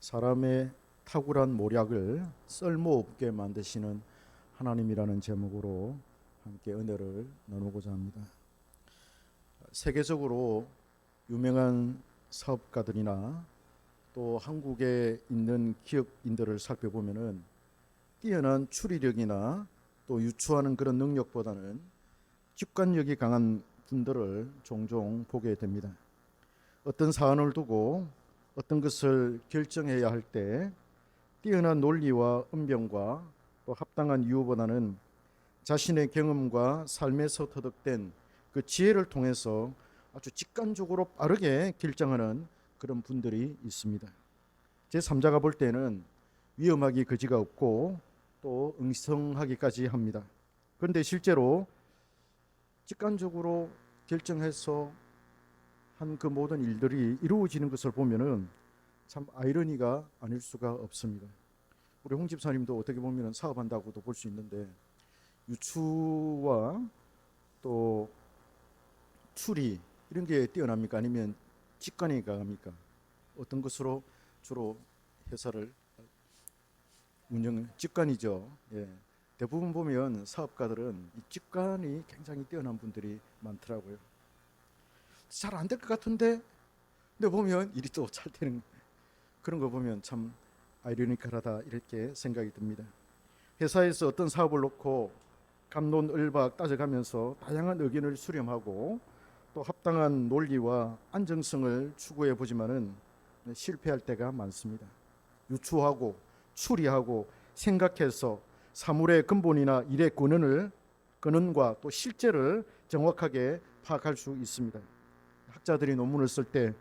사람의 탁월한 모략을 쓸모없게 만드시는 하나님이라는 제목으로 함께 은혜를 나누고자 합니다. 세계적으로 유명한 사업가들이나 또 한국에 있는 기업인들을 살펴보면은 뛰어난 추리력이나 또 유추하는 그런 능력보다는 직관력이 강한 분들을 종종 보게 됩니다. 어떤 사안을 두고 어떤 것을 결정해야 할 때 뛰어난 논리와 언변과 또 합당한 이유보다는 자신의 경험과 삶에서 터득된 그 지혜를 통해서 아주 직관적으로 빠르게 결정하는 그런 분들이 있습니다. 제3자가 볼 때는 위험하기 거지가 없고 또 응성하기까지 합니다. 그런데 실제로 직관적으로 결정해서 한 그 모든 일들이 이루어지는 것을 보면은 참 아이러니가 아닐 수가 없습니다. 우리 홍 집사님도 어떻게 보면 사업한다고도 볼 수 있는데 유추와 또 추리 이런 게 뛰어납니까? 아니면 직관이 강합니까? 어떤 것으로 주로 회사를 직관이죠. 예. 대부분 보면 사업가들은 이 직관이 굉장히 뛰어난 분들이 많더라고요. 잘 안 될 것 같은데 근데 보면 일이 또 잘 되는 그런 거 보면 참 아이러니컬하다 이렇게 생각이 듭니다. 회사에서 어떤 사업을 놓고 갑론을박 따져가면서 다양한 의견을 수렴하고 또 합당한 논리와 안정성을 추구해 보지만은 실패할 때가 많습니다. 유추하고 추리하고 생각해서 사물의 근본이나 일의 근원과 또 실제를 정확하게 파악할 수 있습니다. 학자들이 논문을 쓸 때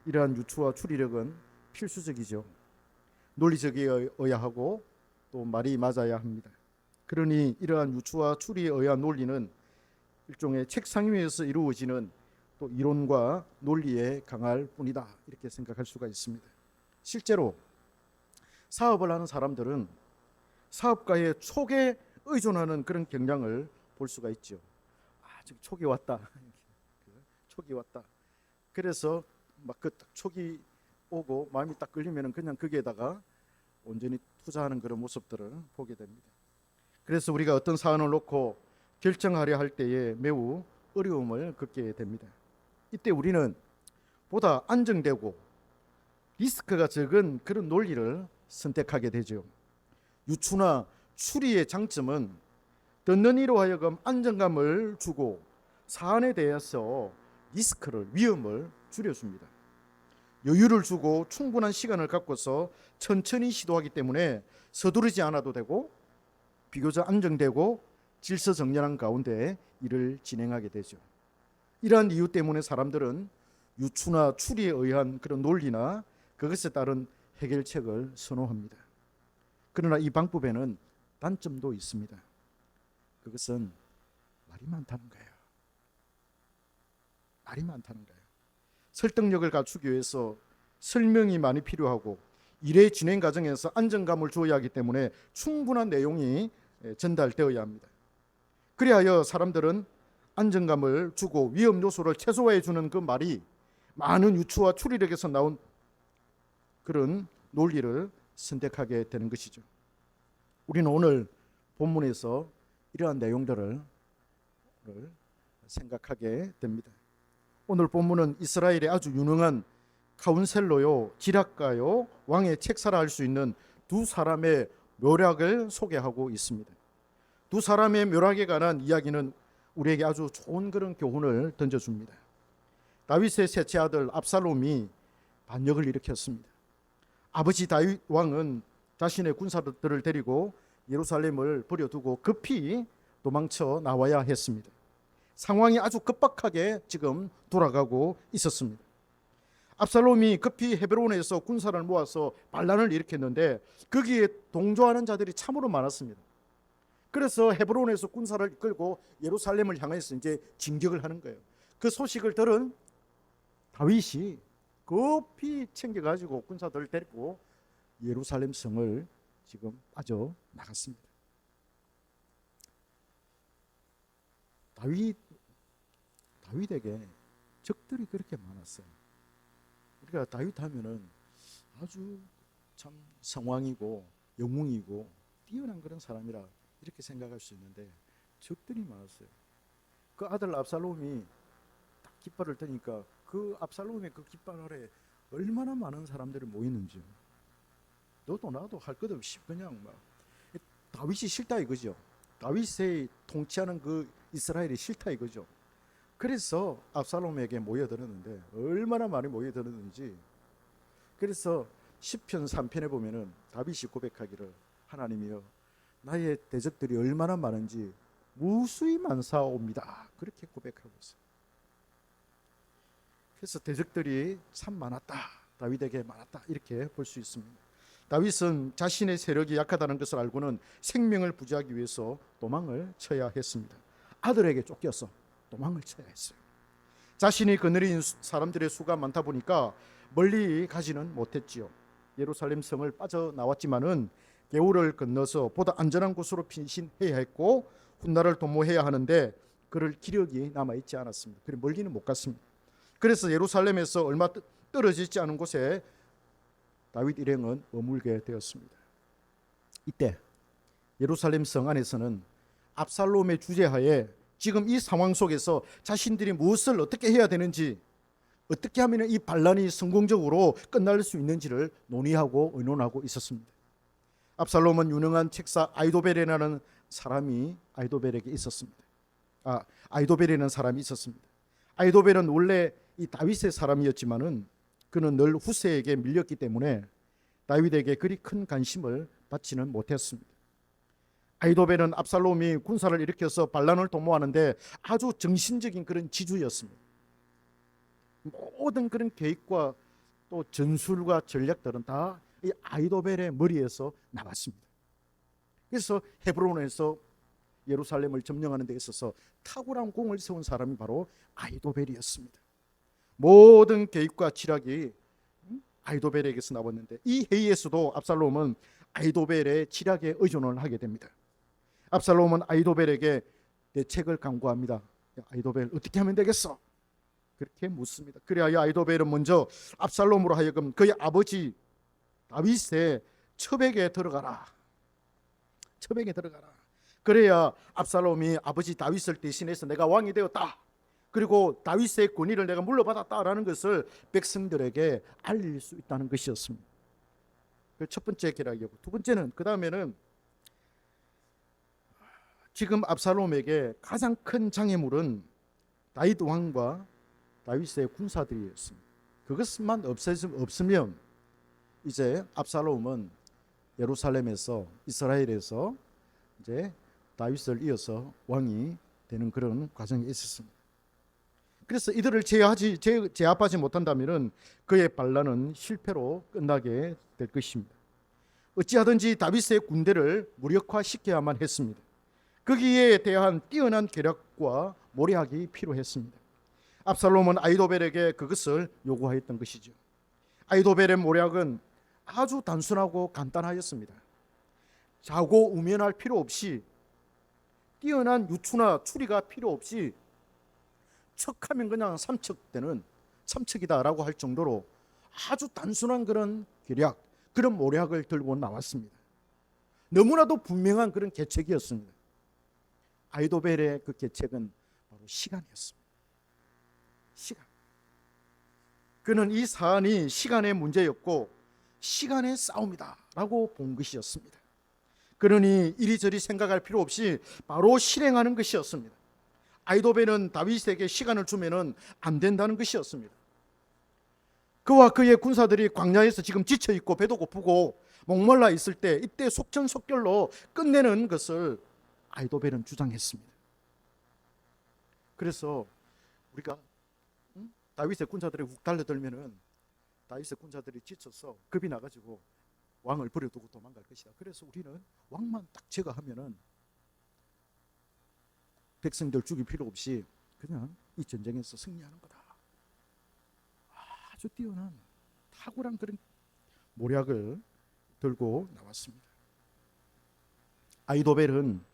이러한 유추와 추리력은 필수적이죠. 논리적이어야 하고 또 말이 맞아야 합니다. 그러니 이러한 유추와 추리에 의한 논리는 일종의 책상 위에서 이루어지는 또 이론과 논리에 강할 뿐이다 이렇게 생각할 수가 있습니다. 실제로 사업을 하는 사람들은 사업가의 촉에 의존하는 그런 경향을 볼 수가 있죠. 지금 촉이 왔다. 촉이 왔다. 그래서 막 그 촉이 오고 마음이 딱 끌리면 그냥 거기에다가 온전히 투자하는 그런 모습들을 보게 됩니다. 그래서 우리가 어떤 사안을 놓고 결정하려 할 때에 매우 어려움을 겪게 됩니다. 이때 우리는 보다 안정되고 리스크가 적은 그런 논리를 선택하게 되죠. 유추나 추리의 장점은 듣는 이로 하여금 안정감을 주고 사안에 대해서 리스크를 위험을 줄여줍니다. 여유를 주고 충분한 시간을 갖고서 천천히 시도하기 때문에 서두르지 않아도 되고 비교적 안정되고 질서정연한 가운데 일을 진행하게 되죠. 이러한 이유 때문에 사람들은 유추나 추리에 의한 그런 논리나 그것에 따른 해결책을 선호합니다. 그러나 이 방법에는 단점도 있습니다. 그것은 말이 많다는 거예요. 말이 많다는 거예요. 설득력을 갖추기 위해서 설명이 많이 필요하고 일의 진행 과정에서 안정감을 주어야 하기 때문에 충분한 내용이 전달되어야 합니다. 그리하여 사람들은 안정감을 주고 위험 요소를 최소화해 주는 그 말이 많은 유추와 추리력에서 나온 그런 논리를 선택하게 되는 것이죠. 우리는 오늘 본문에서 이러한 내용들을 생각하게 됩니다. 오늘 본문은 이스라엘의 아주 유능한 카운셀러요, 지략가요, 왕의 책사라 할 수 있는 두 사람의 묘략을 소개하고 있습니다. 두 사람의 묘략에 관한 이야기는 우리에게 아주 좋은 그런 교훈을 던져줍니다. 다윗의 셋째 아들 압살롬이 반역을 일으켰습니다. 아버지 다윗 왕은 자신의 군사들을 데리고 예루살렘을 버려두고 급히 도망쳐 나와야 했습니다. 상황이 아주 급박하게 지금 돌아가고 있었습니다. 압살롬이 급히 헤브론에서 군사를 모아서 반란을 일으켰는데 거기에 동조하는 자들이 참으로 많았습니다. 그래서 헤브론에서 군사를 이끌고 예루살렘을 향해서 이제 진격을 하는 거예요. 그 소식을 들은 다윗이 급히 챙겨가지고 군사들을 데리고 예루살렘 성을 지금 빠져나갔습니다. 다윗에게 적들이 그렇게 많았어요. 우리가 다윗 하면은 아주 참 성왕이고 영웅이고 뛰어난 그런 사람이라 이렇게 생각할 수 있는데 적들이 많았어요. 그 아들 압살롬이 딱 깃발을 드니까 그 압살롬의 그 깃발 아래 얼마나 많은 사람들이 모이는지, 너도 나도 할 것 없이 그냥 막 다윗이 싫다 이거죠. 다윗의 통치하는 그 이스라엘이 싫다 이거죠. 그래서 압살롬에게 모여들었는데 얼마나 많이 모여들었는지. 그래서 시편 3편에 보면은 다윗이 고백하기를, 하나님이여 나의 대적들이 얼마나 많은지 무수히 많사옵니다, 그렇게 고백하고 있어요. 그래서 대적들이 참 많았다, 다윗에게 많았다, 이렇게 볼 수 있습니다. 다윗은 자신의 세력이 약하다는 것을 알고는 생명을 부지하기 위해서 도망을 쳐야 했습니다. 아들에게 쫓겨서 도망을 쳐야 했어요. 자신이 거느린 사람들의 수가 많다 보니까 멀리 가지는 못했지요. 예루살렘 성을 빠져나왔지만은 개울을 건너서 보다 안전한 곳으로 피신해야 했고 훗날을 도모해야 하는데 그럴 기력이 남아있지 않았습니다. 그래 멀리는 못 갔습니다. 그래서 예루살렘에서 얼마 떨어지지 않은 곳에 다윗 일행은 머물게 되었습니다. 이때 예루살렘 성 안에서는 압살롬의 주재하에 지금 이 상황 속에서 자신들이 무엇을 어떻게 해야 되는지, 어떻게 하면 이 반란이 성공적으로 끝날 수 있는지를 논의하고 의논하고 있었습니다. 압살롬은 유능한 책사 아이도벨이라는 사람이 아이도벨이라는 사람이 있었습니다. 아이도벨은 원래 이 다윗의 사람이었지만은 그는 늘 후세에게 밀렸기 때문에 다윗에게 그리 큰 관심을 받지는 못했습니다. 아이도벨은 압살롬이 군사를 일으켜서 반란을 도모하는데 아주 정신적인 그런 지주였습니다. 모든 그런 계획과 또 전술과 전략들은 다 이 아이도벨의 머리에서 나왔습니다. 그래서 헤브론에서 예루살렘을 점령하는 데 있어서 탁월한 공을 세운 사람이 바로 아이도벨이었습니다. 모든 계획과 지략이 아이도벨에게서 나왔는데 이 회의에서도 압살롬은 아이도벨의 지략에 의존을 하게 됩니다. 압살롬은 아이도벨에게 대책을 강구합니다. 아이도벨 어떻게 하면 되겠어? 그렇게 묻습니다. 그래야 아이도벨은 먼저 압살롬으로 하여금 그의 아버지 다윗의 첩에게 들어가라. 그래야 압살롬이 아버지 다윗을 대신해서 내가 왕이 되었다, 그리고 다윗의 권위를 내가 물려받았다라는 것을 백성들에게 알릴 수 있다는 것이었습니다. 그 첫 번째 계략이었고, 두 번째는 그 다음에는 지금 압살롬에게 가장 큰 장애물은 다윗 왕과 다윗의 군사들이었습니다. 그것만 없으면 이제 압살롬은 예루살렘에서, 이스라엘에서 이제 다윗을 이어서 왕이 되는 그런 과정이 있었습니다. 그래서 이들을 제압하지 못한다면 그의 반란은 실패로 끝나게 될 것입니다. 어찌하든지 다윗의 군대를 무력화시켜야만 했습니다. 거기에 대한 뛰어난 계략과 모략이 필요했습니다. 압살롬은 아이도벨에게 그것을 요구하였던 것이죠. 아이도벨의 모략은 아주 단순하고 간단하였습니다. 자고 우면할 필요 없이, 뛰어난 유추나 추리가 필요 없이 척하면 그냥 삼척되는 삼척이다라고 할 정도로 아주 단순한 그런 계략, 그런 모략을 들고 나왔습니다. 너무나도 분명한 그런 계책이었습니다. 아이도벨의 그 계책은 바로 시간이었습니다. 시간. 그는 이 사안이 시간의 문제였고 시간의 싸움이다라고 본 것이었습니다. 그러니 이리저리 생각할 필요 없이 바로 실행하는 것이었습니다. 아이도벨은 다윗에게 시간을 주면은 안 된다는 것이었습니다. 그와 그의 군사들이 광야에서 지금 지쳐 있고 배도 고프고 목말라 있을 때 이때 속전속결로 끝내는 것을 아이도벨은 주장했습니다. 그래서 우리가 다윗의 군사들이 훅 달려들면은 다윗의 군사들이 지쳐서 겁이 나가지고 왕을 버려두고 도망갈 것이다. 그래서 우리는 왕만 딱 제거하면은 백성들 죽일 필요 없이 그냥 이 전쟁에서 승리하는 거다. 아주 뛰어난 탁월한 그런 모략을 들고 나왔습니다. 아이도벨은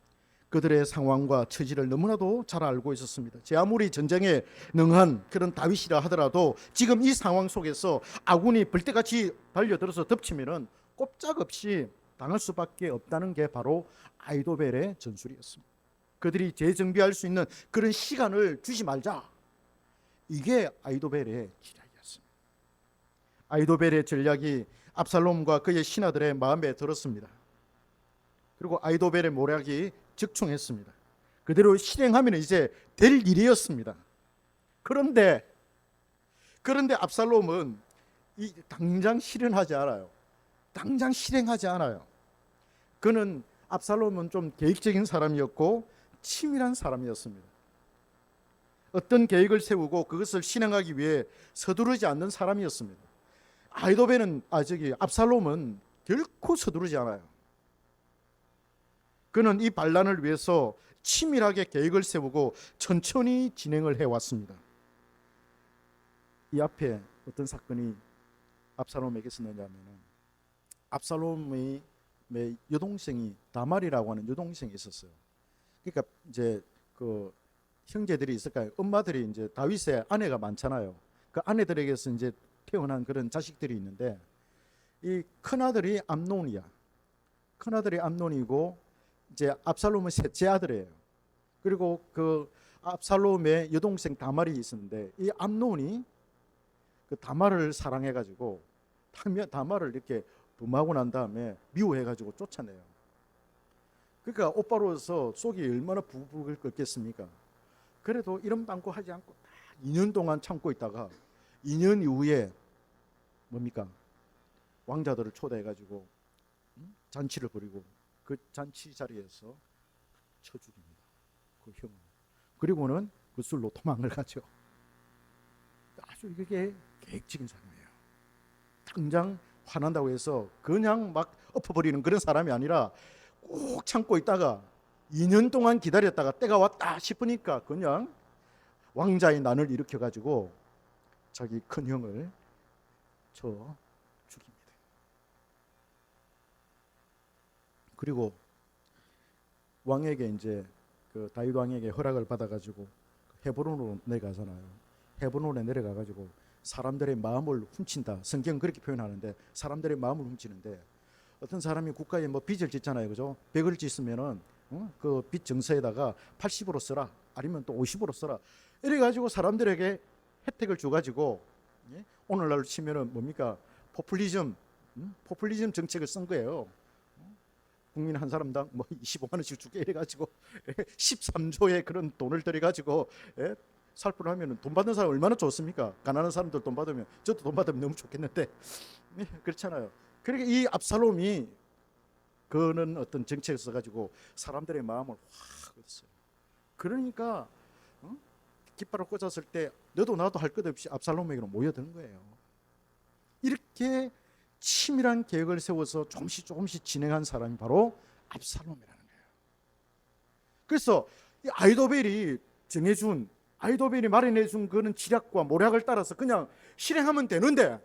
그들의 상황과 처지를 너무나도 잘 알고 있었습니다. 제 아무리 전쟁에 능한 그런 다윗이라 하더라도 지금 이 상황 속에서 아군이 벌떼같이 달려들어서 덮치면은 꼼짝없이 당할 수밖에 없다는 게 바로 아이도벨의 전술이었습니다. 그들이 재정비할 수 있는 그런 시간을 주지 말자. 이게 아이도벨의 전략이었습니다. 아이도벨의 전략이 압살롬과 그의 신하들의 마음에 들었습니다. 그리고 아이도벨의 모략이 즉중했습니다. 그대로 실행하면 이제 될 일이었습니다. 그런데 압살롬은 당장 실현하지 않아요. 당장 실행하지 않아요. 압살롬은 좀 계획적인 사람이었고 치밀한 사람이었습니다. 어떤 계획을 세우고 그것을 실행하기 위해 서두르지 않는 사람이었습니다. 압살롬은 결코 서두르지 않아요. 그는 이 반란을 위해서 치밀하게 계획을 세우고 천천히 진행을 해왔습니다. 이 앞에 어떤 사건이 압살롬에게 있었느냐면, 압살롬의 여동생이 다말이라고 하는 여동생이 있었어요. 그러니까 이제 그 형제들이 있을까요? 엄마들이 이제 다윗의 아내가 많잖아요. 그 아내들에게서 이제 태어난 그런 자식들이 있는데, 이 큰아들이 암논이야. 큰아들이 암논이고 이제 압살롬은 셋째 아들이에요. 그리고 그 압살롬의 여동생 다말이 있었는데, 이 암논이 그 다말을 사랑해가지고 다말을 이렇게 범하고 난 다음에 미워해가지고 쫓아내요. 그러니까 오빠로서 속이 얼마나 부글부글 끓겠습니까? 그래도 이런 방구 하지 않고 딱 2년 동안 참고 있다가 2년 이후에 뭡니까? 왕자들을 초대해가지고 잔치를 벌이고 그 잔치 자리에서 쳐 죽입니다. 그 형을. 그리고는 그 술로 도망을 가죠. 아주 이게 계획적인 사람이에요. 당장 화난다고 해서 그냥 막 엎어버리는 그런 사람이 아니라 꼭 참고 있다가 2년 동안 기다렸다가 때가 왔다 싶으니까 그냥 왕자의 난을 일으켜가지고 자기 큰 형을 쳐 죽입니다. 그리고 왕에게 이제 그 다윗 왕에게 허락을 받아가지고 헤브론으로 내려가잖아요. 헤브론에 내려가가지고 사람들의 마음을 훔친다. 성경은 그렇게 표현하는데 사람들의 마음을 훔치는데, 어떤 사람이 국가에 뭐 빚을 짓잖아요, 그죠? 100을 짓으면은 그 빚 증서에다가 80으로 써라, 아니면 또 50으로 써라. 이래가지고 사람들에게 혜택을 줘가지고, 예? 오늘날로 치면은 뭡니까? 포퓰리즘 정책을 쓴 거예요. 국민 한 사람당 뭐 25만 원씩 주게 이래가지고 13조의 그런 돈을 들여가지고 살포를 하면 돈 받는 사람 얼마나 좋습니까? 가난한 사람들 돈 받으면 저도 돈 받으면 너무 좋겠는데 그렇잖아요. 그러니까 이 압살롬이 그는 어떤 정책을 써가지고 사람들의 마음을 확 얻었어요. 그러니까 깃발을 꽂았을 때 너도 나도 할 것 없이 압살롬에게로 모여드는 거예요. 이렇게 치밀한 계획을 세워서 조금씩 진행한 사람이 바로 압살롬이라는 거예요. 그래서 이 아이도벨이 마련해준 그런 지략과 모략을 따라서 그냥 실행하면 되는데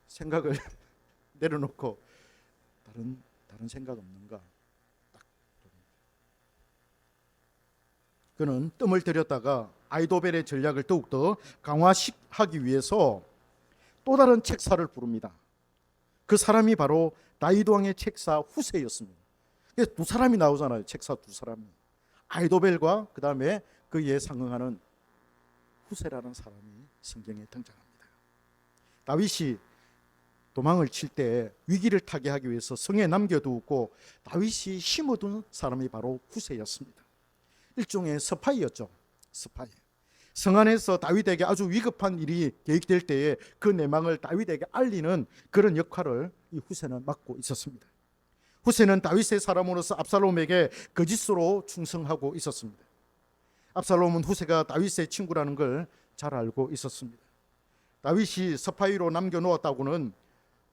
생각을 내려놓고 다른 생각 없는가? 그는 뜸을 들였다가 아이도벨의 전략을 더욱더 강화하기 위해서 또 다른 책사를 부릅니다. 그 사람이 바로 다윗 왕의 책사 후세였습니다. 두 사람이 나오잖아요. 책사 두 사람이. 아이도벨과 그 다음에 그에 상응하는 후세라는 사람이 성경에 등장합니다. 다윗이 도망을 칠 때 위기를 타개하기 위해서 성에 남겨두고 다윗이 심어둔 사람이 바로 후세였습니다. 일종의 스파이였죠. 스파이. 성 안에서 다윗에게 아주 위급한 일이 계획될 때에 그 내막을 다윗에게 알리는 그런 역할을 이 후세는 맡고 있었습니다. 후세는 다윗의 사람으로서 압살롬에게 거짓으로 충성하고 있었습니다. 압살롬은 후세가 다윗의 친구라는 걸 잘 알고 있었습니다. 다윗이 스파이로 남겨놓았다고는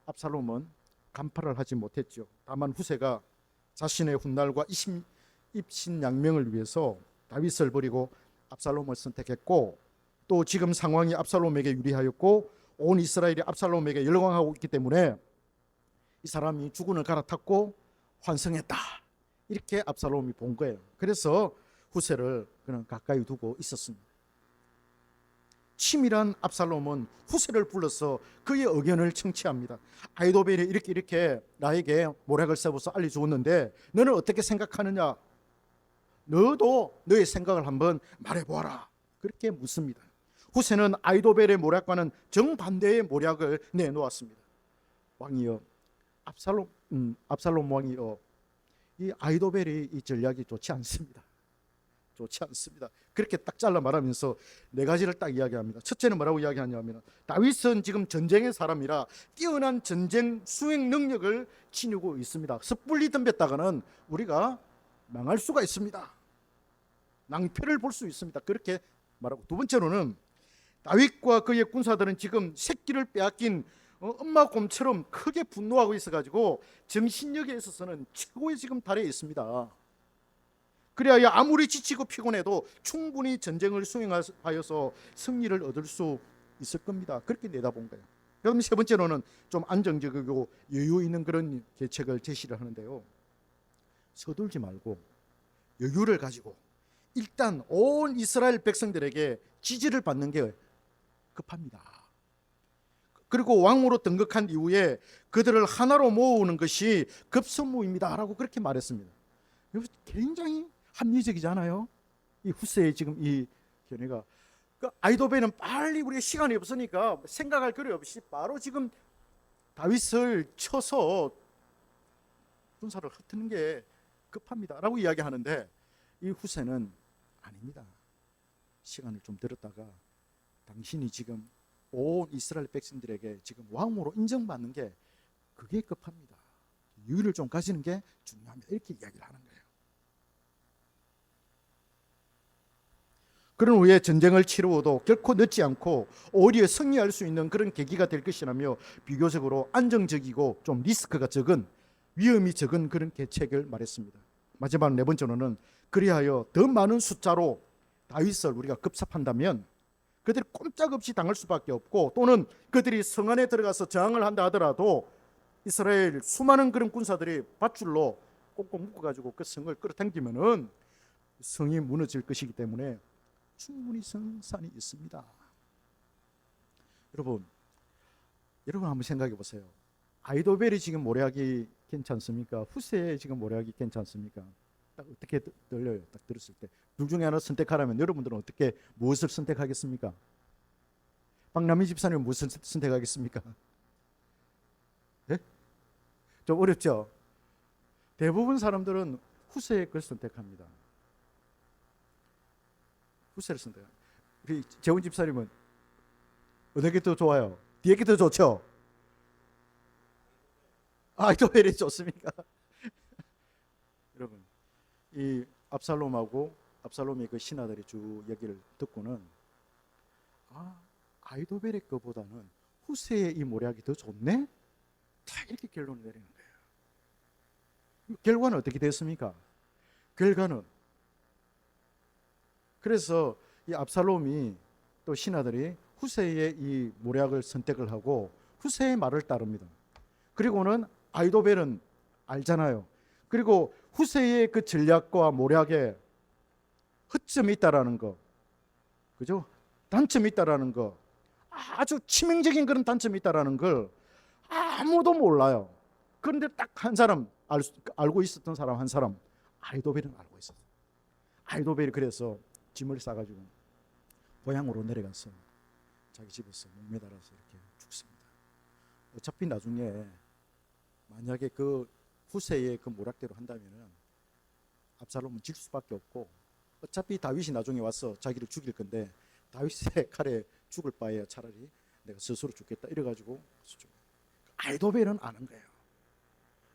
압살롬은 간파를 하지 못했죠. 다만 후세가 자신의 훗날과 입신양명을 위해서 다윗을 버리고 압살롬을 선택했고, 또 지금 상황이 압살롬에게 유리하였고 온 이스라엘이 압살롬에게 열광하고 있기 때문에 이 사람이 주군을 갈아탔고 환성했다, 이렇게 압살롬이 본 거예요. 그래서 후세를 그는 가까이 두고 있었습니다. 치밀한 압살롬은 후세를 불러서 그의 의견을 청취합니다. 아이도벨이 이렇게 나에게 모략을 세워서 알려주었는데 너는 어떻게 생각하느냐? 너도 너의 생각을 한번 말해보아라. 그렇게 묻습니다. 후세는 아이도벨의 모략과는 정반대의 모략을 내놓았습니다. 왕이여, 압살롬 왕이여, 이 아이도벨이 이 전략이 좋지 않습니다. 좋지 않습니다. 그렇게 딱 잘라 말하면서 네 가지를 딱 이야기합니다. 첫째는 뭐라고 이야기하냐면 다윗은 지금 전쟁의 사람이라 뛰어난 전쟁 수행 능력을 지니고 있습니다. 섣불리 덤볐다가는 우리가 망할 수가 있습니다. 낭패를 볼 수 있습니다. 그렇게 말하고, 두 번째로는 다윗과 그의 군사들은 지금 새끼를 빼앗긴 엄마 곰처럼 크게 분노하고 있어가지고 정신력에 있어서는 최고의 지금 달에 있습니다. 그래야 아무리 지치고 피곤해도 충분히 전쟁을 수행하여서 승리를 얻을 수 있을 겁니다. 그렇게 내다본 거예요. 그럼 세 번째로는 좀 안정적이고 여유 있는 그런 계책을 제시를 하는데요. 서둘지 말고 여유를 가지고 일단 온 이스라엘 백성들에게 지지를 받는 게 급합니다. 그리고 왕으로 등극한 이후에 그들을 하나로 모으는 것이 급선무입니다 라고 그렇게 말했습니다. 굉장히 합리적이잖아요. 이 후세의 지금 이 견해가. 아이도벨은 빨리, 우리가 시간이 없으니까 생각할 거리 없이 바로 지금 다윗을 쳐서 군사를 흩트는 게 급합니다 라고 이야기하는데, 이 후세는 아닙니다. 시간을 좀 들었다가 당신이 지금 온 이스라엘 백성들에게 지금 왕으로 인정받는 게 그게 급합니다. 여유를 좀 가지는 게 중요합니다. 이렇게 이야기를 하는 거예요. 그런 후에 전쟁을 치루어도 결코 늦지 않고 오히려 승리할 수 있는 그런 계기가 될 것이라며 비교적으로 안정적이고 좀 리스크가 적은, 위험이 적은 그런 계책을 말했습니다. 마지막 네 번째로는 그리하여 더 많은 숫자로 다윗을 우리가 급습한다면 그들이 꼼짝없이 당할 수밖에 없고, 또는 그들이 성 안에 들어가서 저항을 한다 하더라도 이스라엘 수많은 그런 군사들이 밧줄로 꽁꽁 묶어가지고 그 성을 끌어당기면은 성이 무너질 것이기 때문에 충분히 승산이 있습니다. 여러분 한번 생각해 보세요. 아이도벨이 지금 모략이 괜찮습니까? 후세의 지금 모략이 괜찮습니까? 딱 어떻게 들려요? 딱 들었을 때 둘 중에 하나 선택하라면 여러분들은 어떻게, 무엇을 선택하겠습니까? 박남희 집사님은 무엇을 선택하겠습니까? 네? 좀 어렵죠? 대부분 사람들은 후세의 걸 선택합니다. 후세를 선택합니다. 우리 재훈 집사님은 어느 게 더 좋아요? 뒤에 게 더 좋죠? 아이도벨이 좋습니까? 여러분, 이 압살롬의 그 신하들이 쭉 얘기를 듣고는 아이도벨의 것보다는 후세의 이 모략이 더 좋네? 다 이렇게 결론을 내리는 거예요. 결과는 어떻게 됐습니까? 결과는, 그래서 이 압살롬이 또 신하들이 후세의 이 모략을 선택을 하고 후세의 말을 따릅니다. 그리고는 아이도벨은 알잖아요. 그리고 후세의 그 전략과 모략에 허점이 있다라는 거, 그죠? 단점이 있다라는 거, 아주 치명적인 그런 단점이 있다라는 걸 아무도 몰라요. 그런데 딱 한 사람 알고 있었던 사람 한 사람, 아이도벨은 알고 있었어요. 아이도벨이 그래서 짐을 싸가지고 고향으로 내려가서 자기 집에서 목매달아서 이렇게 죽습니다. 어차피 나중에 만약에 그 후세의 그 모략대로 한다면은 압살롬은 질 수밖에 없고, 어차피 다윗이 나중에 와서 자기를 죽일 건데 다윗의 칼에 죽을 바에 차라리 내가 스스로 죽겠다 이래가지고 아이도벨은 아는 거예요.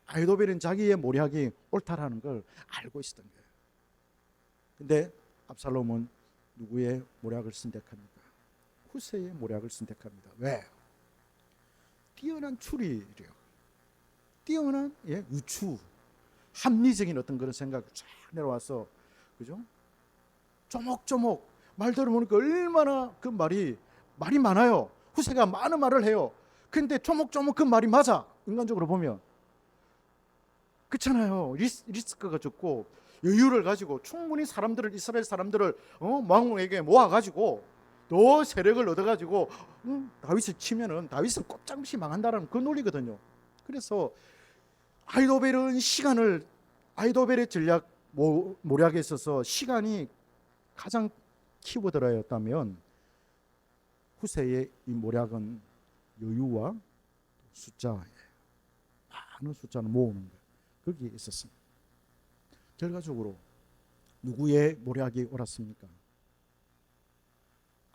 아이도벨은 자기의 모략이 옳다라는 걸 알고 있었던 거예요. 근데 압살롬은 누구의 모략을 선택합니까? 후세의 모략을 선택합니다. 왜? 뛰어난 추리력, 뛰어난 유추, 합리적인 어떤 그런 생각이 쫙 내려와서, 그죠? 조목조목 말 들어보니까 얼마나 그 말이 많아요. 후세가 많은 말을 해요. 근데 조목조목 그 말이 맞아. 인간적으로 보면 그렇잖아요. 리스크가 적고 여유를 가지고 충분히 이스라엘 사람들을 왕에게 모아가지고 더 세력을 얻어가지고 다윗을 치면은 다윗은 꼼짝없이 망한다라는 그 논리거든요. 그래서 아이도벨의 전략 모략에 있어서 시간이 가장 키워드라였다면 후세의 이 모략은 여유와 숫자, 많은 숫자를 모으는 거예요. 거기에 있었습니다. 결과적으로 누구의 모략이 옳았습니까?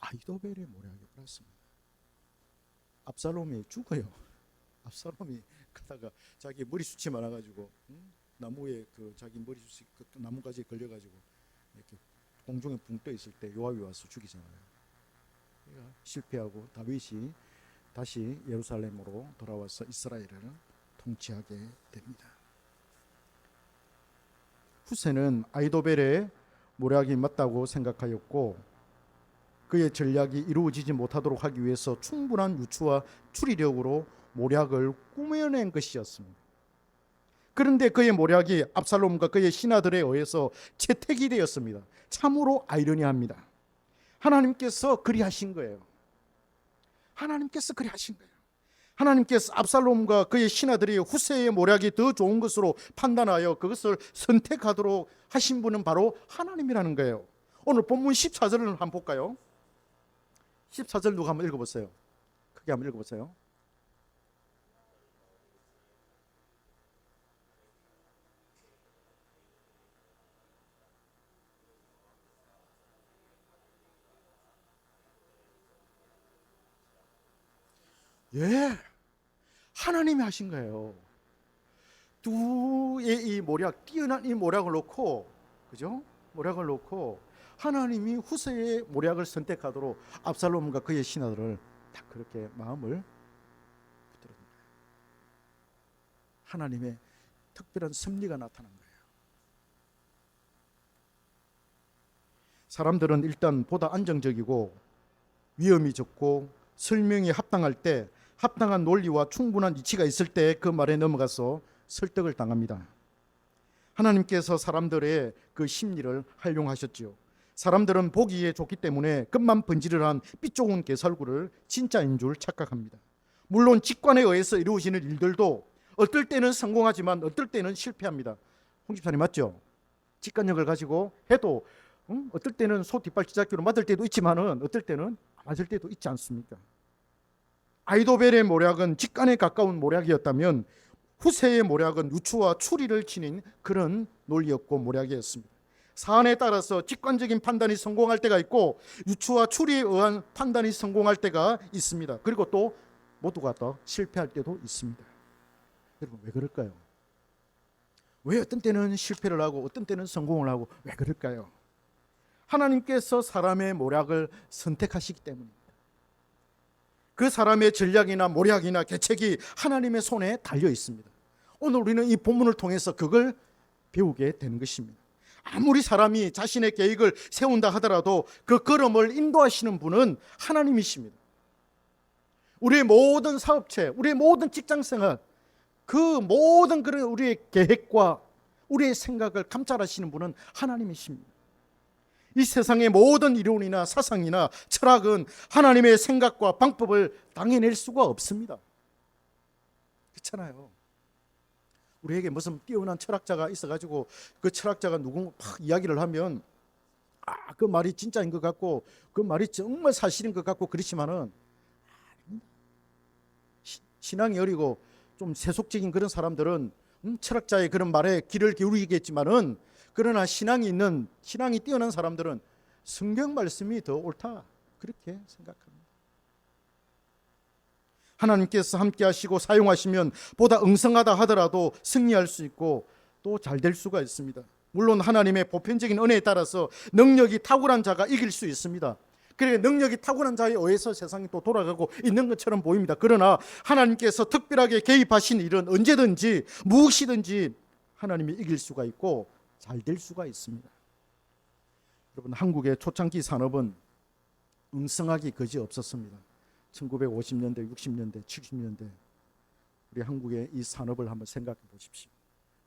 아이도벨의 모략이 옳았습니다. 압살롬이 죽어요. 압살롬이 가다가 자기 머리숱이 많아가지고 나무에 자기 머리숱이 나무가지에 걸려가지고 이렇게 공중에 붕 떠 있을 때 요압이 와서 죽이잖아요. 실패하고 다윗이 다시 예루살렘으로 돌아와서 이스라엘을 통치하게 됩니다. 후세는 아이도벨의 모략이 맞다고 생각하였고 그의 전략이 이루어지지 못하도록 하기 위해서 충분한 유추와 추리력으로 모략을 꾸며낸 것이었습니다. 그런데 그의 모략이 압살롬과 그의 신하들에 의해서 채택이 되었습니다. 참으로 아이러니합니다. 하나님께서 그리하신 거예요. 하나님께서 그리하신 거예요. 하나님께서 압살롬과 그의 신하들이 후세의 모략이 더 좋은 것으로 판단하여 그것을 선택하도록 하신 분은 바로 하나님이라는 거예요. 오늘 본문 14절을 한번 볼까요? 14절 누가 한번 읽어보세요. 크게 한번 읽어보세요. 예, 하나님이 하신 거예요. 두의 이 모략, 뛰어난 이 모략을 놓고, 그죠? 모략을 놓고 하나님이 후세의 모략을 선택하도록 압살롬과 그의 신하들을 딱 그렇게 마음을 붙들었는 거예요. 하나님의 특별한 섭리가 나타난 거예요. 사람들은 일단 보다 안정적이고 위험이 적고 설명이 합당할 때, 합당한 논리와 충분한 이치가 있을 때 그 말에 넘어가서 설득을 당합니다. 하나님께서 사람들의 그 심리를 활용하셨지요. 사람들은 보기에 좋기 때문에 끝만 번지르르한 삐좁은 개살구를 진짜인 줄 착각합니다. 물론 직관에 의해서 이루어지는 일들도 어떨 때는 성공하지만 어떨 때는 실패합니다. 홍 집사님 맞죠? 직관력을 가지고 해도 어떨 때는 소 뒷발 쥐잡기로 맞을 때도 있지만은 어떨 때는 맞을 때도 있지 않습니까? 아이도벨의 모략은 직관에 가까운 모략이었다면 후세의 모략은 유추와 추리를 지닌 그런 논리였고 모략이었습니다. 사안에 따라서 직관적인 판단이 성공할 때가 있고 유추와 추리에 의한 판단이 성공할 때가 있습니다. 그리고 또 모두가 다 실패할 때도 있습니다. 여러분 왜 그럴까요? 왜 어떤 때는 실패를 하고 어떤 때는 성공을 하고 왜 그럴까요? 하나님께서 사람의 모략을 선택하시기 때문입니다. 그 사람의 전략이나 모략이나 계책이 하나님의 손에 달려 있습니다. 오늘 우리는 이 본문을 통해서 그걸 배우게 되는 것입니다. 아무리 사람이 자신의 계획을 세운다 하더라도 그 걸음을 인도하시는 분은 하나님이십니다. 우리의 모든 사업체, 우리의 모든 직장생활, 그 모든 그런 우리의 계획과 우리의 생각을 감찰하시는 분은 하나님이십니다. 이 세상의 모든 이론이나 사상이나 철학은 하나님의 생각과 방법을 당해낼 수가 없습니다. 그렇잖아요. 우리에게 무슨 뛰어난 철학자가 있어가지고 그 철학자가 누군가 막 이야기를 하면 그 말이 진짜인 것 같고 그 말이 정말 사실인 것 같고 그렇지만은 신앙이 어리고 좀 세속적인 그런 사람들은 철학자의 그런 말에 귀를 기울이겠지만은 그러나 신앙이 뛰어난 사람들은 성경 말씀이 더 옳다 그렇게 생각합니다. 하나님께서 함께 하시고 사용하시면 보다 응성하다 하더라도 승리할 수 있고 또 잘 될 수가 있습니다. 물론 하나님의 보편적인 은혜에 따라서 능력이 탁월한 자가 이길 수 있습니다. 그래 능력이 탁월한 자에 의해서 세상이 또 돌아가고 있는 것처럼 보입니다. 그러나 하나님께서 특별하게 개입하신 일은 언제든지 무엇이든지 하나님이 이길 수가 있고 잘 될 수가 있습니다. 여러분 한국의 초창기 산업은 응성하기 그지 없었습니다. 1950년대, 60년대, 70년대 우리 한국의 이 산업을 한번 생각해 보십시오.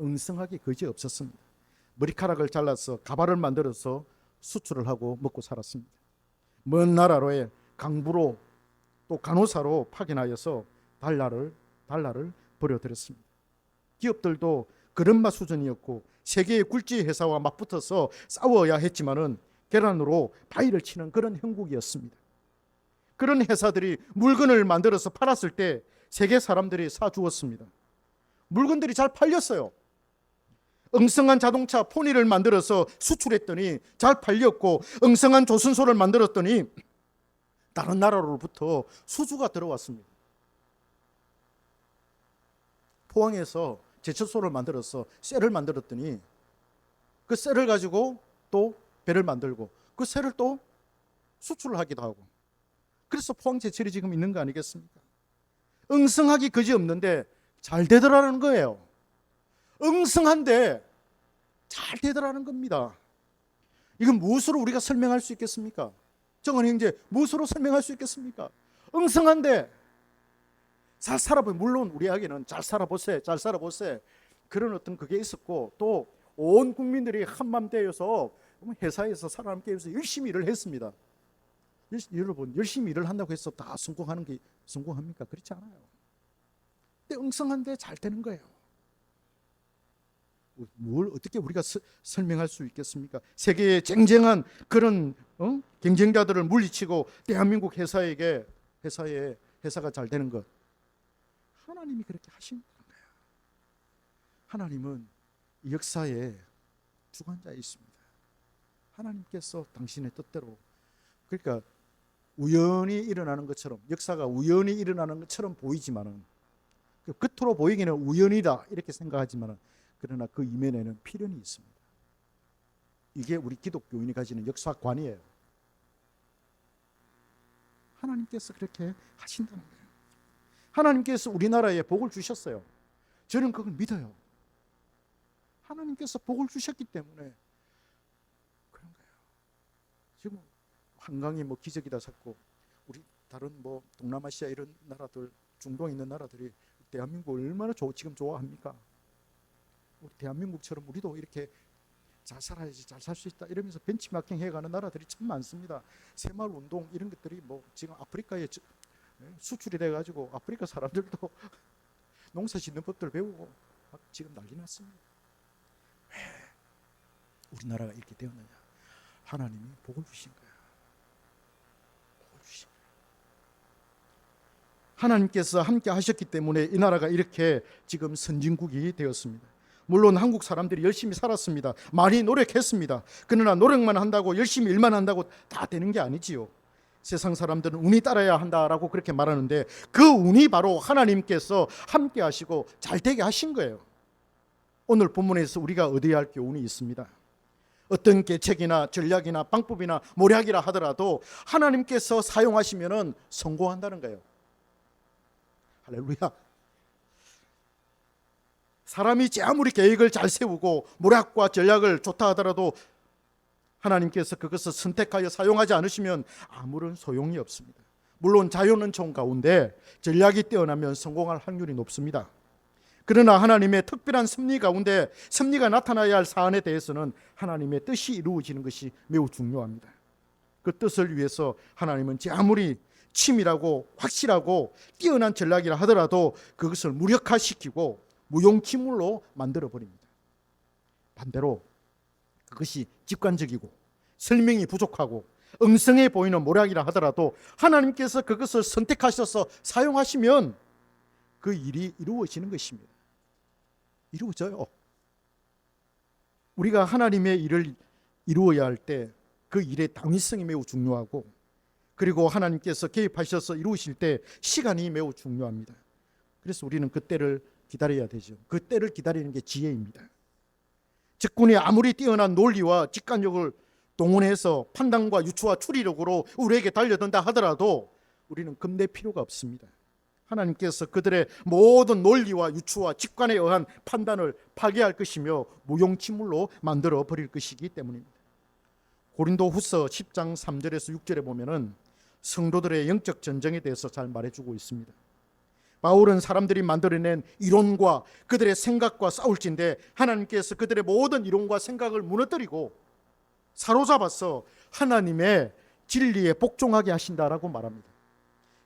응성하기 그지 없었습니다. 머리카락을 잘라서 가발을 만들어서 수출을 하고 먹고 살았습니다. 먼 나라로의 강부로 또 간호사로 파견하여서 달러를 벌여들였습니다. 기업들도 그런 맛 수준이었고 세계의 굴지 회사와 맞붙어서 싸워야 했지만은 계란으로 바위를 치는 그런 형국이었습니다. 그런 회사들이 물건을 만들어서 팔았을 때 세계 사람들이 사주었습니다. 물건들이 잘 팔렸어요. 엉성한 자동차 포니를 만들어서 수출했더니 잘 팔렸고, 엉성한 조선소를 만들었더니 다른 나라로부터 수주가 들어왔습니다. 포항에서 제철소를 만들어서 쇠를 만들었더니 그 쇠를 가지고 또 배를 만들고 그 쇠를 또 수출을 하기도 하고, 그래서 포항 제철이 지금 있는 거 아니겠습니까? 엉성하기 그지없는데 잘 되더라는 거예요. 엉성한데 잘 되더라는 겁니다. 이건 무엇으로 우리가 설명할 수 있겠습니까? 정은 형제, 무엇으로 설명할 수 있겠습니까? 엉성한데 잘 살아보세요. 물론 우리에게는 잘 살아보세요, 잘 살아보세요, 그런 어떤 그게 있었고, 또 온 국민들이 한맘 되어서 회사에서 살아남기 위해서 열심히 일을 했습니다. 여러분, 열심히 일을 한다고 해서 다 성공하는 게 성공합니까? 그렇지 않아요. 근데 엉성한데 잘 되는 거예요. 뭘 어떻게 우리가 설명할 수 있겠습니까? 세계에 쟁쟁한 그런 경쟁자들을 물리치고 대한민국 회사가 잘 되는 것, 하나님이 그렇게 하신 거예요. 하나님은 역사의 주관자에 있습니다. 하나님께서 당신의 뜻대로, 그러니까 우연히 일어나는 것처럼, 역사가 우연히 일어나는 것처럼 보이지만은, 겉으로 보이기는 우연이다 이렇게 생각하지만은, 그러나 그 이면에는 필연이 있습니다. 이게 우리 기독교인이 가지는 역사관이에요. 하나님께서 그렇게 하신다는 거예요. 하나님께서 우리나라에 복을 주셨어요. 저는 그걸 믿어요. 하나님께서 복을 주셨기 때문에 그런 거예요. 지금 한강이 뭐 기적이다 찾고, 우리 다른 뭐 동남아시아 이런 나라들, 중동에 있는 나라들이 대한민국 얼마나 지금 좋아합니까? 우리 대한민국처럼 우리도 이렇게 잘 살아야지, 잘 살 수 있다 이러면서 벤치마킹 해가는 나라들이 참 많습니다. 새마을 운동 이런 것들이 뭐 지금 아프리카에 수출이 돼가지고 아프리카 사람들도 농사 짓는 법들 배우고 지금 난리 났습니다. 왜 우리나라가 이렇게 되었느냐? 하나님이 복을 주신 거야. 복을 주신 거야. 하나님께서 함께 하셨기 때문에 이 나라가 이렇게 지금 선진국이 되었습니다. 물론 한국 사람들이 열심히 살았습니다. 많이 노력했습니다. 그러나 노력만 한다고, 열심히 일만 한다고 다 되는 게 아니지요. 세상 사람들은 운이 따라야 한다라고 그렇게 말하는데, 그 운이 바로 하나님께서 함께 하시고 잘 되게 하신 거예요. 오늘 본문에서 우리가 얻어야 할 교훈이 있습니다. 어떤 계책이나 전략이나 방법이나 모략이라 하더라도 하나님께서 사용하시면은 성공한다는 거예요. 할렐루야. 사람이 아무리 계획을 잘 세우고 모략과 전략을 좋다 하더라도 하나님께서 그것을 선택하여 사용하지 않으시면 아무런 소용이 없습니다. 물론 자유는 종 가운데 전략이 뛰어나면 성공할 확률이 높습니다. 그러나 하나님의 특별한 섭리 가운데 섭리가 나타나야 할 사안에 대해서는 하나님의 뜻이 이루어지는 것이 매우 중요합니다. 그 뜻을 위해서 하나님은 아무리 치밀하고 확실하고 뛰어난 전략이라 하더라도 그것을 무력화시키고 무용지물로 만들어버립니다. 반대로 그것이 직관적이고 설명이 부족하고 엉성해 보이는 모략이라 하더라도 하나님께서 그것을 선택하셔서 사용하시면 그 일이 이루어지는 것입니다. 이루어져요. 우리가 하나님의 일을 이루어야 할 때 그 일의 당위성이 매우 중요하고, 그리고 하나님께서 개입하셔서 이루실 때 시간이 매우 중요합니다. 그래서 우리는 그 때를 기다려야 되죠. 그 때를 기다리는 게 지혜입니다. 적군이 아무리 뛰어난 논리와 직관력을 동원해서 판단과 유추와 추리력으로 우리에게 달려든다 하더라도 우리는 겁낼 필요가 없습니다. 하나님께서 그들의 모든 논리와 유추와 직관에 의한 판단을 파괴할 것이며 무용지물로 만들어 버릴 것이기 때문입니다. 고린도후서 10장 3절에서 6절에 보면은 성도들의 영적 전쟁에 대해서 잘 말해주고 있습니다. 바울은 사람들이 만들어낸 이론과 그들의 생각과 싸울진데 하나님께서 그들의 모든 이론과 생각을 무너뜨리고 사로잡아서 하나님의 진리에 복종하게 하신다라고 말합니다.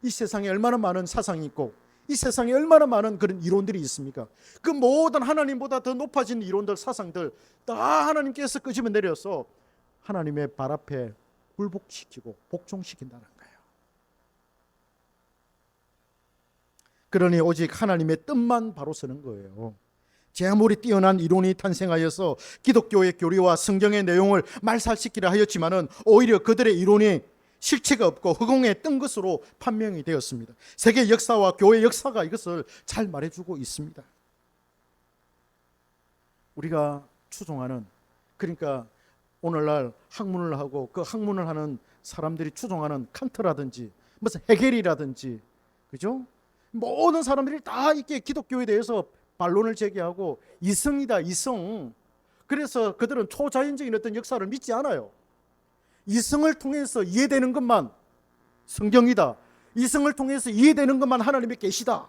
이 세상에 얼마나 많은 사상이 있고 이 세상에 얼마나 많은 그런 이론들이 있습니까? 그 모든 하나님보다 더 높아진 이론들, 사상들 다 하나님께서 끄집어 내려서 하나님의 발 앞에 굴복시키고 복종시킨다는 거예요. 그러니 오직 하나님의 뜻만 바로 서는 거예요. 제 아무리 뛰어난 이론이 탄생하여서 기독교의 교리와 성경의 내용을 말살시키려 하였지만은 오히려 그들의 이론이 실체가 없고 허공에 뜬 것으로 판명이 되었습니다. 세계 역사와 교회 역사가 이것을 잘 말해주고 있습니다. 우리가 추종하는, 그러니까 오늘날 학문을 하고 그 학문을 하는 사람들이 추종하는 칸트라든지 무슨 헤겔이라든지, 그죠? 모든 사람들이 다 이렇게 기독교에 대해서 반론을 제기하고 이성이다, 이성. 그래서 그들은 초자연적인 어떤 역사를 믿지 않아요. 이성을 통해서 이해되는 것만 성경이다. 이성을 통해서 이해되는 것만 하나님의 계시다.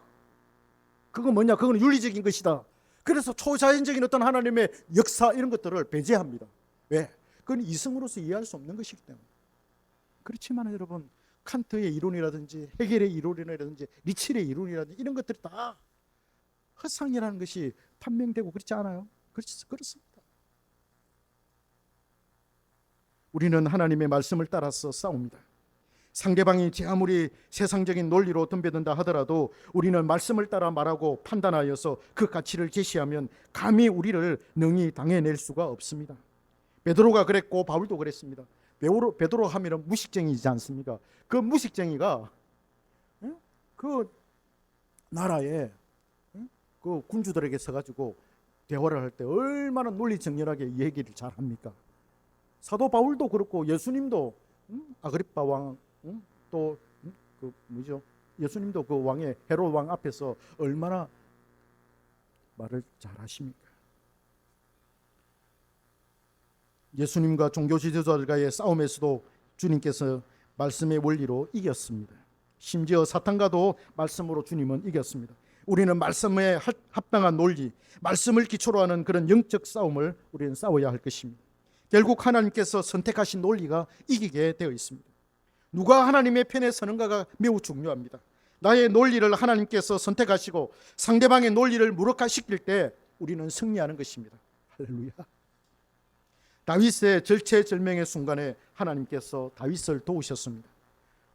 그건 뭐냐? 그건 윤리적인 것이다. 그래서 초자연적인 어떤 하나님의 역사 이런 것들을 배제합니다. 왜? 그건 이성으로서 이해할 수 없는 것이기 때문에. 그렇지만 여러분, 칸트의 이론이라든지 헤겔의 이론이라든지 리첼의 이론이라든지 이런 것들이 다 허상이라는 것이 판명되고 그렇지 않아요? 그렇습니다. 우리는 하나님의 말씀을 따라서 싸웁니다. 상대방이 제 아무리 세상적인 논리로 덤벼든다 하더라도 우리는 말씀을 따라 말하고 판단하여서 그 가치를 제시하면 감히 우리를 능히 당해낼 수가 없습니다. 베드로가 그랬고 바울도 그랬습니다. 베드로 하면은 무식쟁이지 않습니까? 그 무식쟁이가 그 나라에 그 군주들에게 서가지고 대화를 할 때 얼마나 논리정연하게 얘기를 잘합니까? 사도 바울도 그렇고 예수님도 아그리파 왕 또 그 뭐죠? 예수님도 그 왕의 헤롯 왕 앞에서 얼마나 말을 잘하십니까? 예수님과 종교 지도자들과의 싸움에서도 주님께서 말씀의 원리로 이겼습니다. 심지어 사탄과도 말씀으로 주님은 이겼습니다. 우리는 말씀에 합당한 논리, 말씀을 기초로 하는 그런 영적 싸움을 우리는 싸워야 할 것입니다. 결국 하나님께서 선택하신 논리가 이기게 되어 있습니다. 누가 하나님의 편에 서는가가 매우 중요합니다. 나의 논리를 하나님께서 선택하시고 상대방의 논리를 무력화시킬 때 우리는 승리하는 것입니다. 할렐루야. 다윗의 절체절명의 순간에 하나님께서 다윗을 도우셨습니다.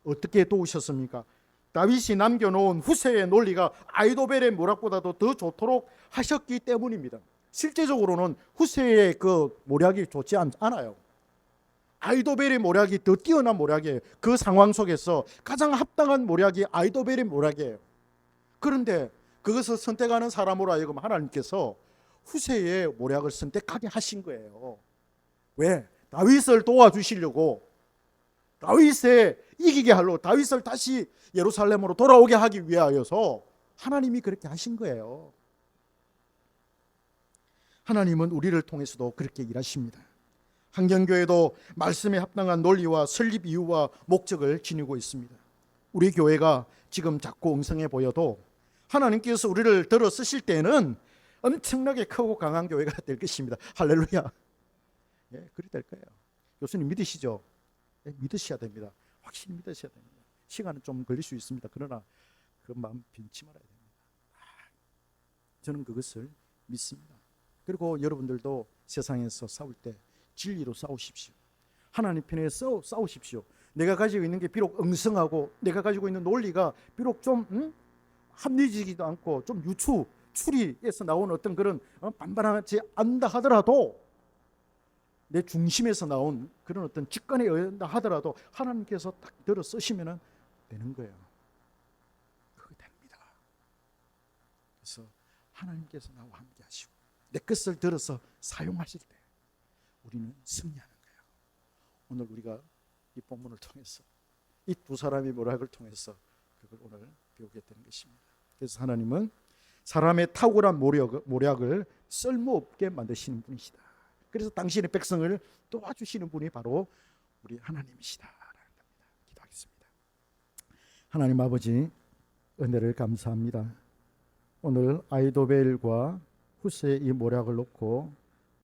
어떻게 도우셨습니까? 다윗이 남겨놓은 후세의 논리가 아이도벨의 모략보다도 더 좋도록 하셨기 때문입니다. 실제적으로는 후세의 그 모략이 좋지 않아요. 아이도벨의 모략이 더 뛰어난 모략이에요. 그 상황 속에서 가장 합당한 모략이 아이도벨의 모략이에요. 그런데 그것을 선택하는 사람으로 하여금 하나님께서 후세의 모략을 선택하게 하신 거예요. 왜? 다윗을 도와주시려고, 다윗에 이기게 하려고, 다윗을 다시 예루살렘으로 돌아오게 하기 위하여서 하나님이 그렇게 하신 거예요. 하나님은 우리를 통해서도 그렇게 일하십니다. 한경교회도 말씀에 합당한 논리와 설립 이유와 목적을 지니고 있습니다. 우리 교회가 지금 작고 엉성해 보여도 하나님께서 우리를 들어 쓰실 때는 엄청나게 크고 강한 교회가 될 것입니다. 할렐루야. 예, 그리 될 거예요. 교수님 믿으시죠? 예, 믿으셔야 됩니다. 확실히 믿으셔야 됩니다. 시간은 좀 걸릴 수 있습니다. 그러나 그 마음 변치 말아야 됩니다. 저는 그것을 믿습니다. 그리고 여러분들도 세상에서 싸울 때 진리로 싸우십시오. 하나님 편에 싸우십시오. 내가 가지고 있는 게 비록 엉성하고 내가 가지고 있는 논리가 비록 좀 합리적이지도 않고 좀 추리에서 나오는 어떤 그런 반반하지 않다 하더라도 내 중심에서 나온 그런 어떤 직관에 의한다 하더라도 하나님께서 딱 들어 쓰시면 되는 거예요. 그게 됩니다. 그래서 하나님께서 나와 함께 하시고 내 것을 들어서 사용하실 때 우리는 승리하는 거예요. 오늘 우리가 이 본문을 통해서 이 두 사람의 모략을 통해서 그걸 오늘 배우게 되는 것입니다. 그래서 하나님은 사람의 탁월한 모략을 쓸모없게 만드시는 분이시다. 그래서 당신의 백성을 도와주시는 분이 바로 우리 하나님이시다라는 겁니다. 기도하겠습니다. 하나님 아버지, 은혜를 감사합니다. 오늘 아이도벨과 후세의 이 모략을 놓고